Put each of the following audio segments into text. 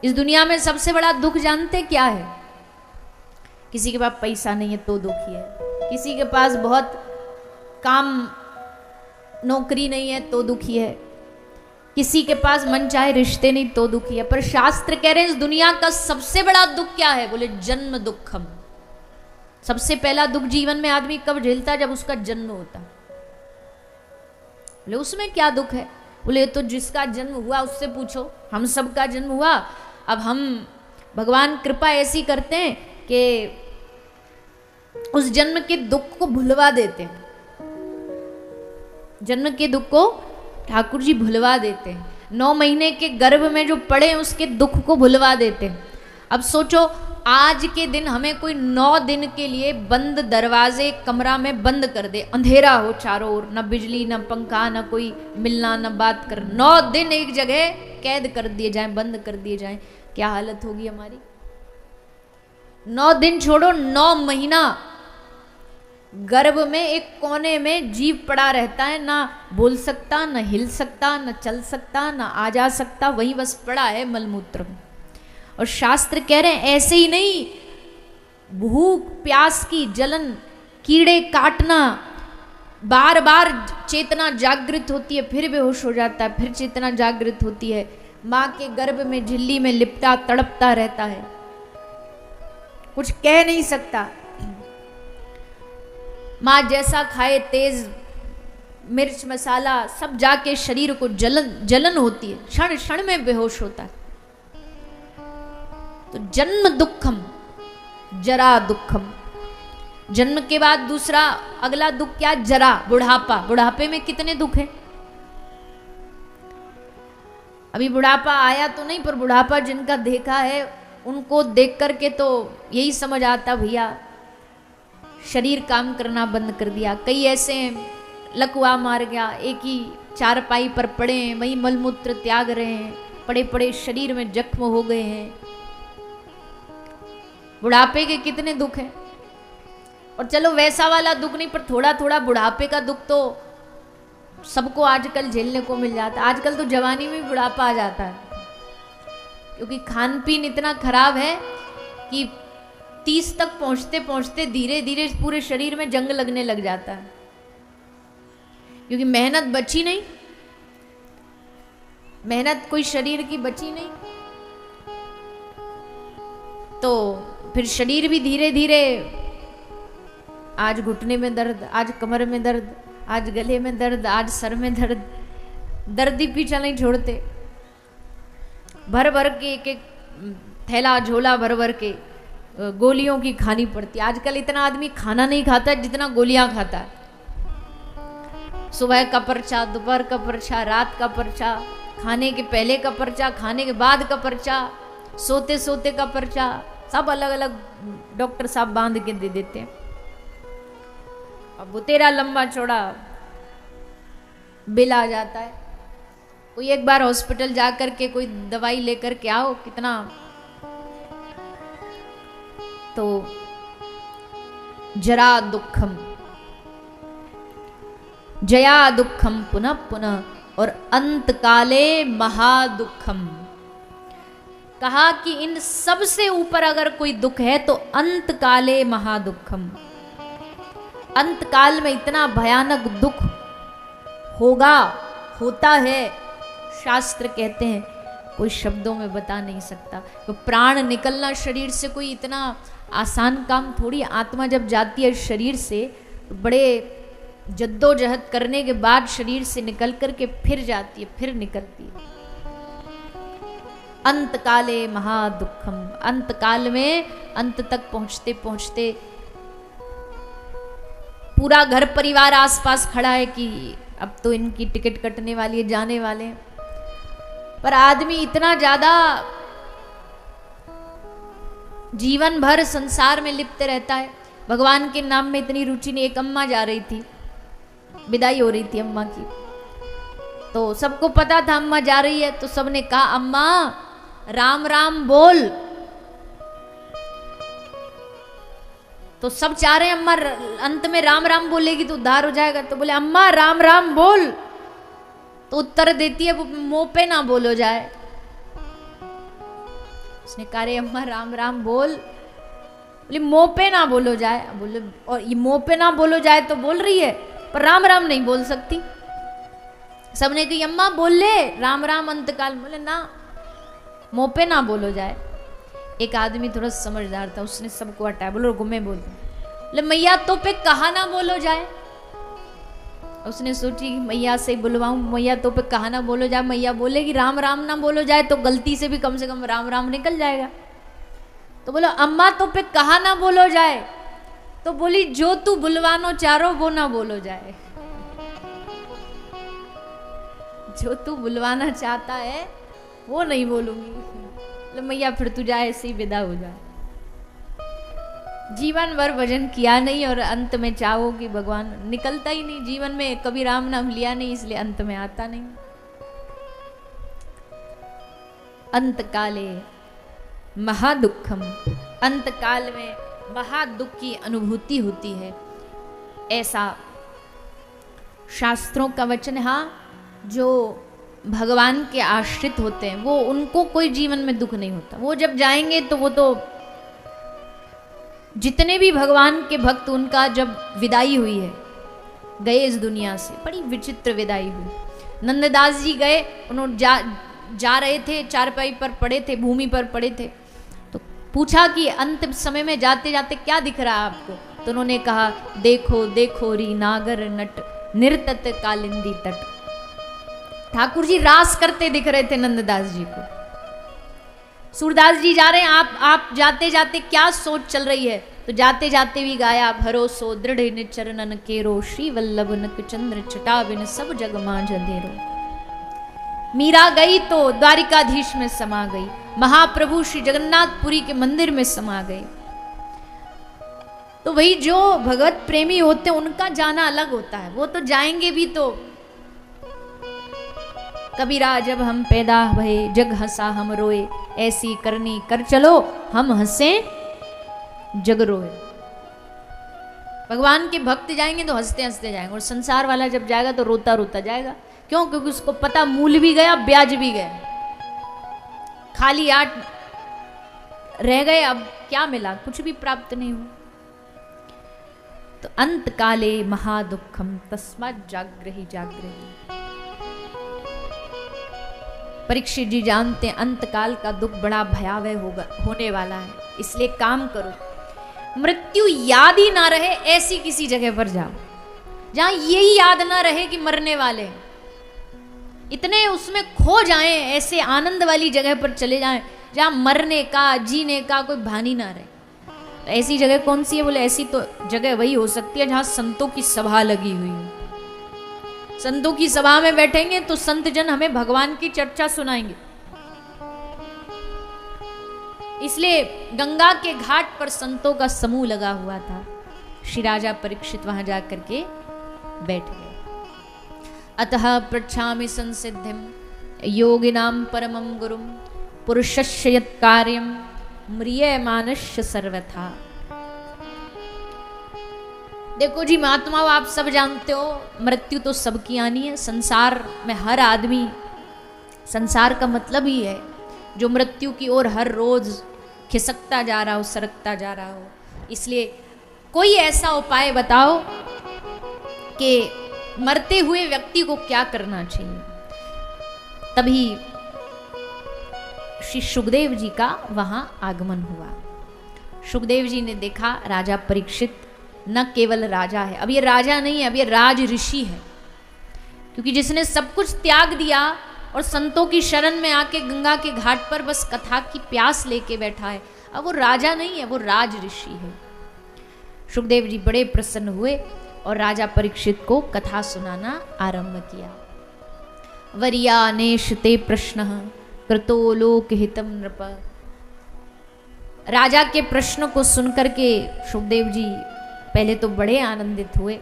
इस दुनिया में सबसे बड़ा दुख जानते क्या है? किसी के पास पैसा नहीं है तो दुखी है, किसी के पास बहुत काम नौकरी नहीं है तो दुखी है, किसी के पास मन चाहे रिश्ते नहीं तो दुखी है। पर शास्त्र कह रहे हैं इस दुनिया का सबसे बड़ा दुख क्या है? बोले जन्म दुखम। सबसे पहला दुख जीवन में आदमी कब झेलता है? जब उसका जन्म होता। बोले उसमें क्या दुख है? बोले तो जिसका जन्म हुआ उससे पूछो, हम सबका जन्म हुआ। अब हम भगवान कृपा ऐसी करते हैं कि उस जन्म के दुख को भुलवा देते हैं। जन्म के दुख को ठाकुर जी भुलवा देते हैं। 9 महीने के गर्भ में जो पड़े उसके दुख को भुलवा देते हैं। अब सोचो आज के दिन हमें कोई 9 दिन के लिए बंद दरवाजे कमरा में बंद कर दे, अंधेरा हो चारों ओर, न बिजली न पंखा न कोई मिलना न बात कर, 9 दिन एक जगह कैद कर दिए जाएं, बंद कर दिए जाएं, क्या हालत होगी हमारी? 9 दिन छोड़ो, 9 महीना गर्भ में एक कोने में जीव पड़ा रहता है, ना बोल सकता, न हिल सकता, न चल सकता, न आ जा सकता, वहीं बस पड़ा है मलमूत्र में। और शास्त्र कह रहे हैं ऐसे ही नहीं, भूख प्यास की जलन, कीड़े काटना, बार बार चेतना जागृत होती है, फिर बेहोश हो जाता है, फिर चेतना जागृत होती है, माँ के गर्भ में झिल्ली में लिपटा तड़पता रहता है, कुछ कह नहीं सकता। माँ जैसा खाए तेज मिर्च मसाला सब जाके शरीर को जलन होती है, क्षण क्षण में बेहोश होता है। तो जन्म दुखम, जरा दुखम। जन्म के बाद दूसरा अगला दुख क्या? जरा, बुढ़ापा। बुढ़ापे में कितने दुख हैं? अभी बुढ़ापा आया तो नहीं, पर बुढ़ापा जिनका देखा है उनको देख करके तो यही समझ आता भैया शरीर काम करना बंद कर दिया। कई ऐसे हैं लकवा मार गया, एक ही चारपाई पर पड़े हैं, वही मलमूत्र त्याग रहे हैं, पड़े पड़े शरीर में जख्म हो गए हैं। बुढ़ापे के कितने दुख हैं। और चलो वैसा वाला दुख नहीं, पर थोड़ा थोड़ा बुढ़ापे का दुख तो सबको आजकल झेलने को मिल जाता है। आजकल तो जवानी में बुढ़ापा आ जाता है, क्योंकि खान पीन इतना खराब है कि 30 तक पहुंचते पहुंचते धीरे धीरे पूरे शरीर में जंग लगने लग जाता है, क्योंकि मेहनत बची नहीं, मेहनत कोई शरीर की बची नहीं, तो फिर शरीर भी धीरे धीरे, आज घुटने में दर्द, आज कमर में दर्द, आज गले में दर्द, आज सर में दर्द, दर्द ही पीछा नहीं छोड़ते। भर भर के एक एक थैला झोला भर भर के गोलियों की खानी पड़ती। आजकल इतना आदमी खाना नहीं खाता जितना गोलियां खाता है। सुबह का पर्चा, दोपहर का पर्चा, रात का पर्चा, खाने के पहले का पर्चा, खाने के बाद का पर्चा, सोते सोते का पर्चा, सब अलग अलग डॉक्टर साहब बांध के दे देते हैं। अब वो तेरा लंबा चौड़ा बिल आ जाता है। कोई एक बार हॉस्पिटल जा कर के कोई दवाई लेकर के आओ, कितना तो जरा दुखम, जया दुखम पुनः पुनः, और अंत काले महादुखम। कहा कि इन सब से ऊपर अगर कोई दुख है तो अंत काले महादुखम। अंत काल में इतना भयानक दुख होगा, होता है, शास्त्र कहते हैं कोई शब्दों में बता नहीं सकता। तो प्राण निकलना शरीर से कोई इतना आसान काम थोड़ी। आत्मा जब जाती है शरीर से तो बड़े जद्दोजहद करने के बाद शरीर से निकल करके फिर जाती है, फिर निकलती है। अंत काले महादुखम, अंत काल में अंत तक पहुंचते पहुंचते पूरा घर परिवार आसपास खड़ा है कि अब तो इनकी टिकट कटने वाली है, जाने वाले हैं। पर आदमी इतना ज्यादा जीवन भर संसार में लिप्त रहता है, भगवान के नाम में इतनी रुचि नहीं। एक अम्मा जा रही थी, विदाई हो रही थी अम्मा की, तो सबको पता था अम्मा जा रही है, तो सबने कहा अम्मा राम राम बोल। तो सब चाह रहे हैं अम्मा अंत में राम राम बोलेगी तो उद्धार हो जाएगा, तो बोले अम्मा राम राम बोल। तो उत्तर देती है वो मुंह पे ना बोलो जाए। उसने कहा रे अम्मा राम राम बोल। बोले मुंह पे ना बोलो जाए। बोले और ये मुंह पे ना बोलो जाए तो बोल रही है, पर राम राम नहीं बोल सकती। सबने कही अम्मा बोल ले राम राम अंतकाल। बोले ना मुंह पे ना बोलो जाए। एक आदमी थोड़ा समझदार था, उसने सबको हटाया। बोलो गुम्मे बोलते। बोले मैया तो पे कहा ना बोलो जाए। उसने सोची मैया से बुलवाऊं, मैया तो पे कहा ना बोलो जाए। मैया बोलेगी राम राम ना बोलो जाए तो गलती से भी कम से कम राम राम निकल जाएगा। तो बोलो अम्मा तो पे कहा ना बोलो जाए। तो बोली जो तू बुलवानो चारो वो ना बोलो जाए। जो तू बुलवाना चाहता है वो नहीं बोलूंगी। तो मैया फिर तू जाए, ऐसे ही विदा हो जाए। जीवन भर भजन किया नहीं और अंत में चाहो कि भगवान, निकलता ही नहीं जीवन में, कभी राम नाम लिया नहीं इसलिए अंत में आता नहीं। अंत काले महादुखम, अंत काल में महादुख की अनुभूति होती है, ऐसा शास्त्रों का वचन। हाँ, जो भगवान के आश्रित होते हैं वो, उनको कोई जीवन में दुख नहीं होता। वो जब जाएंगे तो वो तो, जितने भी भगवान के भक्त, उनका जब विदाई हुई है, गए इस दुनिया से, बड़ी विचित्र विदाई हुई। नंददास जी गए, उन्होंने जा रहे थे, चारपाई पर पड़े थे, भूमि पर पड़े थे, तो पूछा कि अंत समय में जाते जाते क्या दिख रहा है आपको? तो उन्होंने कहा देखो देखो री नागर नट निर्तत कालिंदी तट। ठाकुर जी रास करते दिख रहे थे नंददास जी को। सूरदास जी जा रहे हैं, आप जाते जाते क्या सोच चल रही है? तो जाते जाते भी गाया भरोसो दृढ़ चरणन केरो श्री वल्लभ नक चंद्र छटा बिन सब जग मांझ अंधेरो। मीरा गई तो द्वारिकाधीश में समा गई, महाप्रभु श्री जगन्नाथपुरी के मंदिर में समा गए। तो वही जो भगवत प्रेमी होते हैं उनका जाना अलग होता है, वो तो जाएंगे भी। तो कबीरा जब हम पैदा भये जग हंसा हम रोए, ऐसी करनी कर चलो हम हंसे जग रोए। भगवान के भक्त जाएंगे तो हंसते हंसते जाएंगे, और संसार वाला जब जाएगा तो रोता रोता जाएगा। क्यों? क्योंकि उसको पता मूल भी गया, ब्याज भी गया, खाली आठ रह गए, अब क्या मिला? कुछ भी प्राप्त नहीं हुआ। तो अंत काले महादुखम तस्मात् जाग्रहि जाग्रहि। परीक्षित जी जानते हैं अंत काल का दुख बड़ा भयावह होने वाला है, इसलिए काम करो, मृत्यु याद ही ना रहे ऐसी किसी जगह पर जाओ जहां यही याद ना रहे कि मरने वाले हैं। इतने उसमें खो जाएं, ऐसे आनंद वाली जगह पर चले जाएं जहां मरने का जीने का कोई भान ही ना रहे। तो ऐसी जगह कौन सी है? बोले ऐसी तो जगह वही हो सकती है जहां संतों की सभा लगी हुई है। संतों की सभा में बैठेंगे तो संत जन हमें भगवान की चर्चा सुनाएंगे। इसलिए गंगा के घाट पर संतों का समूह लगा हुआ था। श्री राजा परीक्षित वहां जाकर के बैठ गए। अतः पृच्छामि संसिद्धिम योगिनां परमं गुरुम पुरुषस्य यत् कार्यं म्रियमाणस्य सर्वथा। देखो जी महात्मा, आप सब जानते हो मृत्यु तो सबकी आनी है। संसार में हर आदमी, संसार का मतलब ही है जो मृत्यु की ओर हर रोज खिसकता जा रहा हो, सरकता जा रहा हो। इसलिए कोई ऐसा उपाय बताओ कि मरते हुए व्यक्ति को क्या करना चाहिए। तभी श्री सुखदेव जी का वहां आगमन हुआ। सुखदेव जी ने देखा राजा परीक्षित न केवल राजा है, अब ये राजा नहीं है, अब ये राज ऋषि है। क्योंकि जिसने सब कुछ त्याग दिया और संतों की शरण में आके गंगा के घाट पर बस कथा की प्यास लेके बैठा है, अब वो राजा नहीं है, वो राज ऋषि है। सुखदेव जी बड़े प्रसन्न हुए और राजा परीक्षित को कथा सुनाना आरंभ किया। वरियानेश ते प्रश्न कृतो लोक हितम नृप। राजा के प्रश्न को सुनकर के सुखदेव जी पहले तो बड़े आनंदित हुए।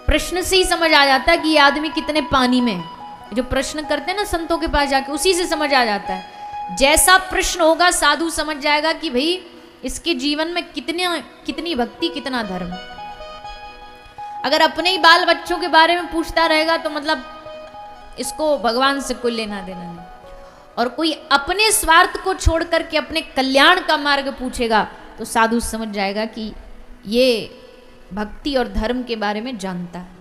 प्रश्न से ही समझ आ जाता है कि ये आदमी कितने पानी में है। जो प्रश्न करते हैं ना संतों के पास जाके, उसी से समझ आ जाता है। जैसा प्रश्न होगा साधु समझ जाएगा कि भाई इसके जीवन में कितनी भक्ति, कितना धर्म। अगर अपने ही बाल बच्चों के बारे में पूछता रहेगा तो मतलब इसको भगवान से कोई लेना देना नहीं। और कोई अपने स्वार्थ को छोड़ करके अपने कल्याण का मार्ग पूछेगा तो साधु समझ जाएगा कि ये भक्ति और धर्म के बारे में जानता है।